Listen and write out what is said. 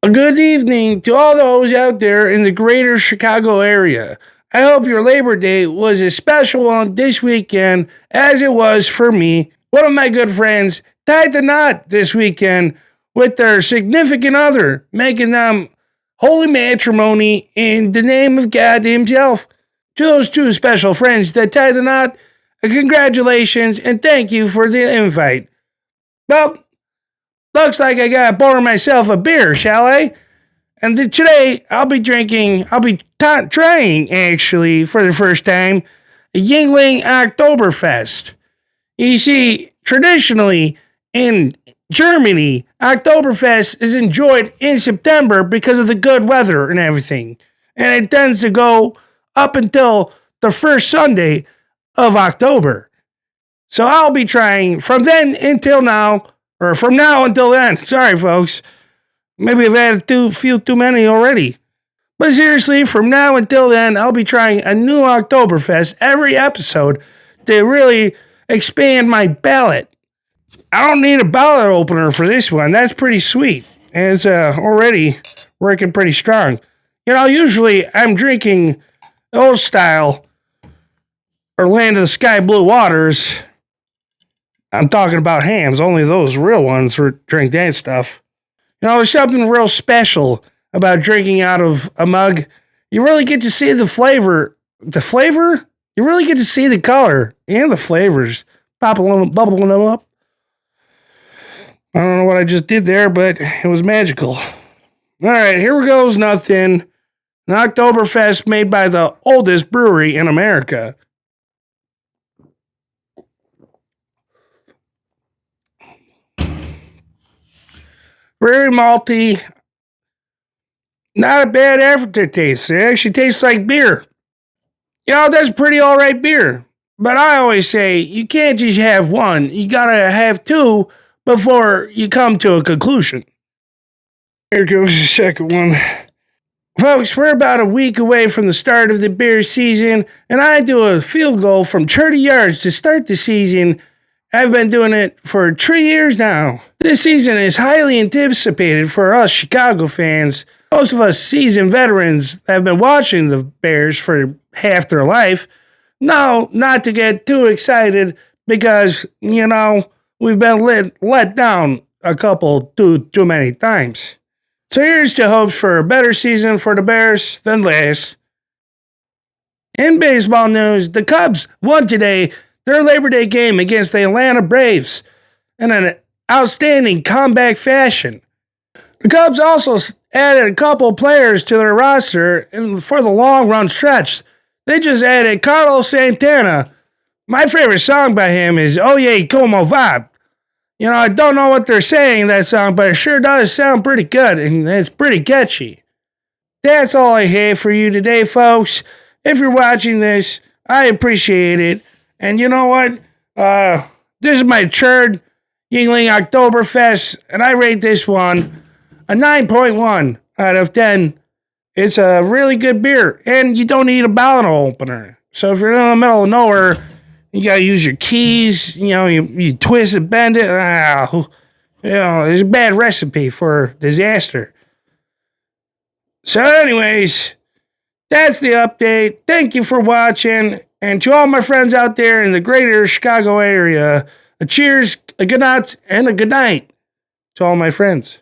A good evening to all those out there in the greater Chicago area. I hope your Labor Day was as special on this weekend as it was for me. One of my good friends tied the knot this weekend with their significant other, making them holy matrimony in the name of God Himself. To those two special friends that tied the knot, congratulations and thank you for the invite. Well, looks like I gotta pour myself a beer, shall I? And today I'll be trying actually for the first time, a Yingling Oktoberfest. You see, traditionally in Germany, Oktoberfest is enjoyed in September because of the good weather and everything. And it tends to go up until the first Sunday of October. So I'll be trying from then until now, or from now until then. Sorry, folks. Maybe I've had few too many already. But seriously, from now until then, I'll be trying a new Oktoberfest every episode to really expand my palate. I don't need a ballot opener for this one. That's pretty sweet. And it's already working pretty strong. You know, usually I'm drinking old style or Land of the Sky Blue Waters. I'm talking about hams, only those real ones for drink that stuff. You know, there's something real special about drinking out of a mug. You really get to see the flavor. The flavor? You really get to see the color and the flavors bubbling them up. I don't know what I just did there, but it was magical. All right, here goes nothing. An Oktoberfest made by the oldest brewery in America. Very malty. Not a bad aftertaste. It actually tastes like beer. You know, that's pretty alright beer. But I always say you can't just have one. You gotta have two before you come to a conclusion. Here goes the second one. Folks, we're about a week away from the start of the beer season, and I do a field goal from 30 yards to start the season. I've been doing it for 3 years now. This season is highly anticipated for us Chicago fans. Most of us seasoned veterans have been watching the Bears for half their life. No, not to get too excited because, you know, we've been let down a couple too many times. So here's to hopes for a better season for the Bears than last. In baseball news, the Cubs won today their Labor Day game against the Atlanta Braves in an outstanding comeback fashion. The Cubs also added a couple players to their roster for the long run stretch. They just added Carlos Santana. My favorite song by him is Oye Como Va. You know, I don't know what they're saying in that song, but it sure does sound pretty good and it's pretty catchy. That's all I have for you today, folks. If you're watching this, I appreciate it. And you know what? This is my third Yingling Oktoberfest, and I rate this one a 9.1 out of 10. It's a really good beer, and you don't need a bottle opener. So if you're in the middle of nowhere, you gotta use your keys. You know, you twist and bend it. You know, it's a bad recipe for disaster. So, anyways, that's the update. Thank you for watching. And to all my friends out there in the greater Chicago area, a cheers, a good night, and a good night to all my friends.